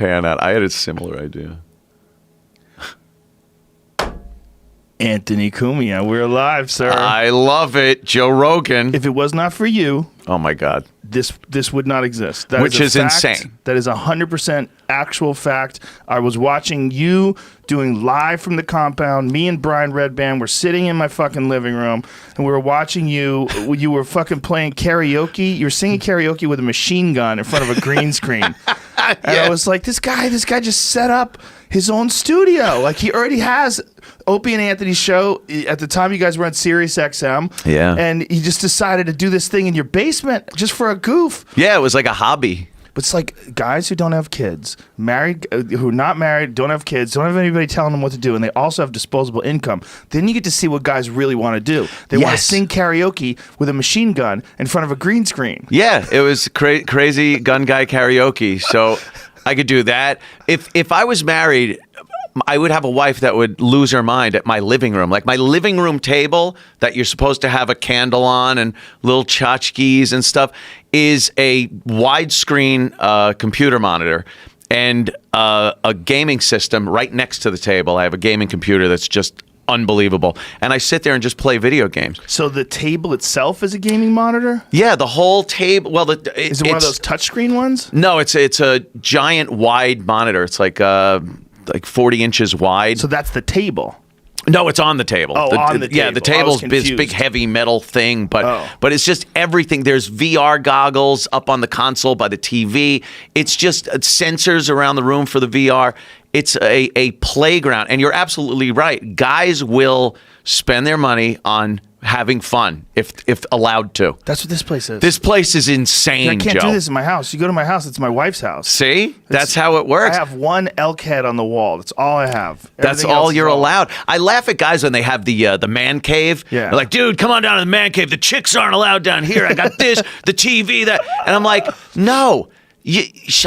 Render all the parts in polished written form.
pan out. I had a similar idea. Anthony Cumia, we're alive, sir. I love it. Joe Rogan. If it was not for you, Oh, my God. this would not exist. That Which is a fact. insane. That is 100% actual fact. I was watching you doing live from the compound. Me and Brian Redband were sitting in my fucking living room, and we were watching you. You were fucking playing karaoke. You were singing karaoke with a machine gun in front of a green screen. And I was like, this guy just set up his own studio. Like, he already has Opie and Anthony's show. At the time, you guys were on Sirius XM. Yeah. And he just decided to do this thing in your basement just for a goof. Yeah, it was like a hobby. But it's like guys who don't have kids, married, who are not married, don't have kids, don't have anybody telling them what to do, and they also have disposable income. Then you get to see what guys really want to do. They want to sing karaoke with a machine gun in front of a green screen. Yeah, it was crazy gun guy karaoke. So I could do that. If I was married, I would have a wife that would lose her mind at my living room. Like my living room table that you're supposed to have a candle on and little tchotchkes and stuff is a widescreen computer monitor and a gaming system right next to the table. I have a gaming computer that's just unbelievable. And I sit there and just play video games. So the table itself is a gaming monitor? Yeah, the whole table. Well, is it one of those touchscreen ones? No, it's a giant wide monitor. It's like 40 inches wide. So that's the table. No, it's on the table. Oh, on the table. Yeah, the table's this big, heavy metal thing, but it's just everything. There's VR goggles up on the console by the TV. It's just sensors around the room for the VR. It's a playground, and you're absolutely right. Guys will spend their money on having fun if allowed to. That's what this place is. This place is insane, I can't Joe. do this in my house. You go to my house, it's my wife's house. See? That's how it works. I have one elk head on the wall. That's all I have. That's Everything all else you're is allowed. I laugh at guys when they have the man cave. Yeah. They're like, dude, come on down to the man cave. The chicks aren't allowed down here. I got this, the TV, that. And I'm like, no.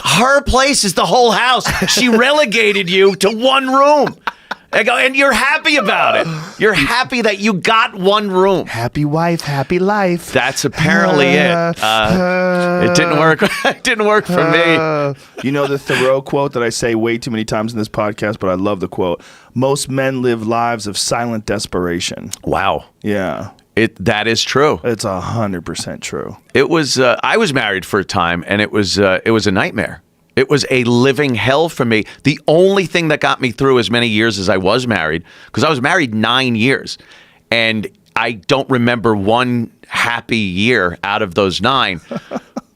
Her place is the whole house. She relegated you to one room. I go, and you're happy about it. You're happy that you got one room. Happy wife, happy life. That's apparently it. It didn't work. It didn't work for me. You know the Thoreau quote that I say way too many times in this podcast, but I love the quote. Most men live lives of silent desperation. Wow. Yeah. That is true. It's 100% true. It was. I was married for a time, and it was a nightmare. It was a living hell for me. The only thing that got me through as many years as I was married, because I was married 9 years, and I don't remember one happy year out of those 9.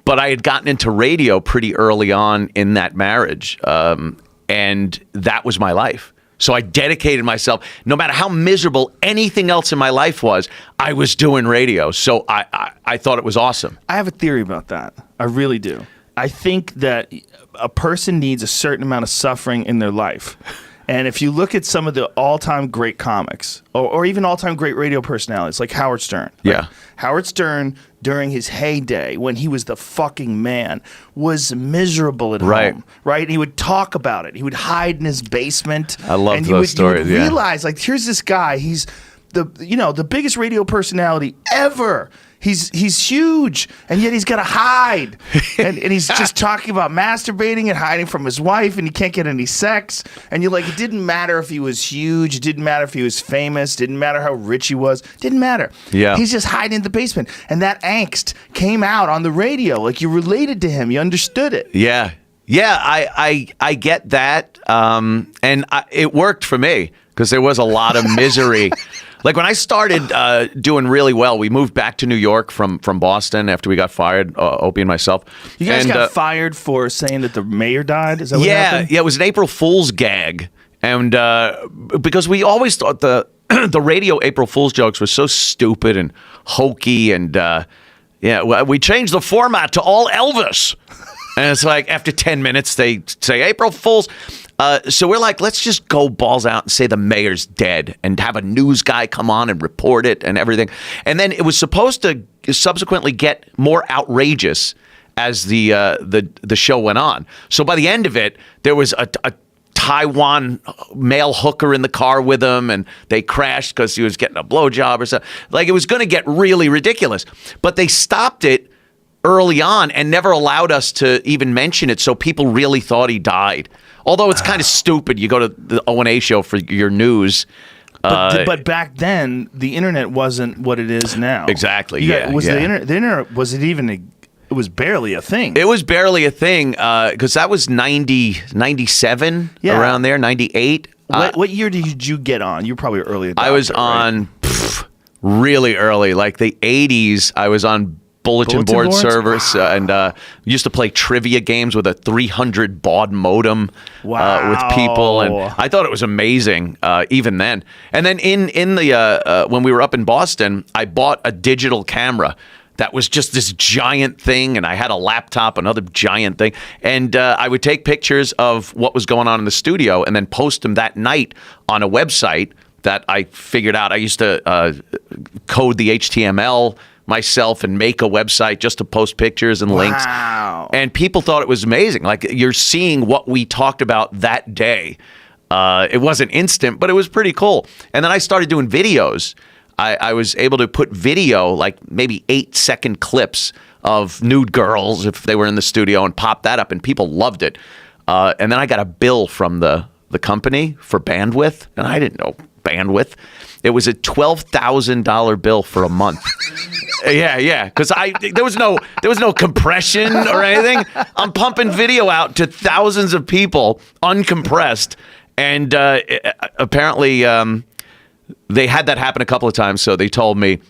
But I had gotten into radio pretty early on in that marriage, and that was my life. So I dedicated myself. No matter how miserable anything else in my life was, I was doing radio. So I thought it was awesome. I have a theory about that. I really do. I think that a person needs a certain amount of suffering in their life. And if you look at some of the all-time great comics or even all-time great radio personalities like Howard Stern. Yeah. Right? Howard Stern, during his heyday, when he was the fucking man, was miserable at home. Right? And he would talk about it. He would hide in his basement. I love those stories. You would realize, like, here's this guy. He's the biggest radio personality ever. He's huge, and yet he's got to hide. And he's just talking about masturbating and hiding from his wife, and he can't get any sex. And you're like, it didn't matter if he was huge. It didn't matter if he was famous. It didn't matter how rich he was. It didn't matter. Yeah. He's just hiding in the basement. And that angst came out on the radio. Like, you related to him. You understood it. Yeah. Yeah, I get that. It worked for me because there was a lot of misery. Like when I started doing really well, we moved back to New York from Boston after we got fired, Opie and myself. You guys got fired for saying that the mayor died? Is that what happened? Yeah, it was an April Fool's gag. And because we always thought the radio April Fool's jokes were so stupid and hokey. And we changed the format to all Elvis. And it's like after 10 minutes, they say April Fool's. So we're like, let's just go balls out and say the mayor's dead and have a news guy come on and report it and everything. And then it was supposed to subsequently get more outrageous as the show went on. So by the end of it, there was a Taiwan male hooker in the car with him, and they crashed because he was getting a blowjob or something. Like, it was going to get really ridiculous. But they stopped it early on and never allowed us to even mention it, so people really thought he died. Although it's kind of stupid. You go to the O&A show for your news. But back then, the internet wasn't what it is now. Exactly. The internet was it even? It was barely a thing. It was barely a thing because that was 97, around there, 98. What year did you get on? You were probably early adopter. I was on really early, like the 80s. I was on bulletin board boards? servers and used to play trivia games with a 300 baud modem with people, and I thought it was amazing even then. And then in the when we were up in Boston, I bought a digital camera that was just this giant thing, and I had a laptop, another giant thing, and I would take pictures of what was going on in the studio and then post them that night on a website that I figured out. I used to code the HTML myself and make a website just to post pictures and links. And people thought it was amazing. Like, you're seeing what we talked about that day. It wasn't instant, but it was pretty cool. And then I started doing videos. I was able to put video, like maybe 8-second clips of nude girls if they were in the studio, and pop that up, and people loved it. And then I got a bill from the company for bandwidth, and I didn't know bandwidth. It was a $12,000 bill for a month. Yeah, because there was no compression or anything. I'm pumping video out to thousands of people uncompressed, and apparently they had that happen a couple of times. So they told me,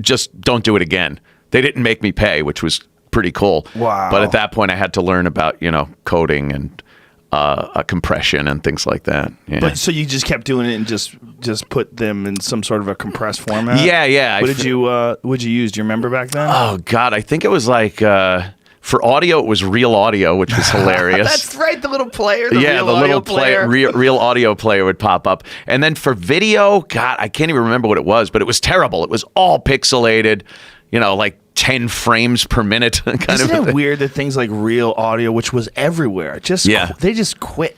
just don't do it again. They didn't make me pay, which was pretty cool. Wow. But at that point, I had to learn about coding and compression and things like that. Yeah. But so you just kept doing it and just put them in some sort of a compressed format? Yeah. What did you use? Do you remember back then? Oh God, I think it was like for audio, it was Real Audio, which was hilarious. That's right, the little player. Real Audio player would pop up. And then for video, God, I can't even remember what it was, but it was terrible. It was all pixelated, like 10 frames per minute kind of Isn't it thing. weird that things like Real Audio, which was everywhere, they just quit?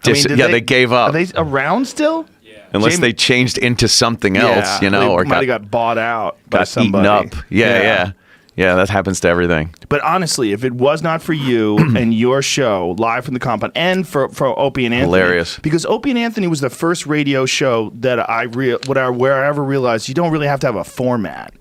They gave up. Are they around still? Yeah. Unless they changed into something else, or might have got bought out by got somebody. eaten up. Yeah, that happens to everything. But honestly, if it was not for you and your show, Live from the Compound, and for Opie and Anthony. Hilarious. Because Opie and Anthony was the first radio show that where I ever realized you don't really have to have a format.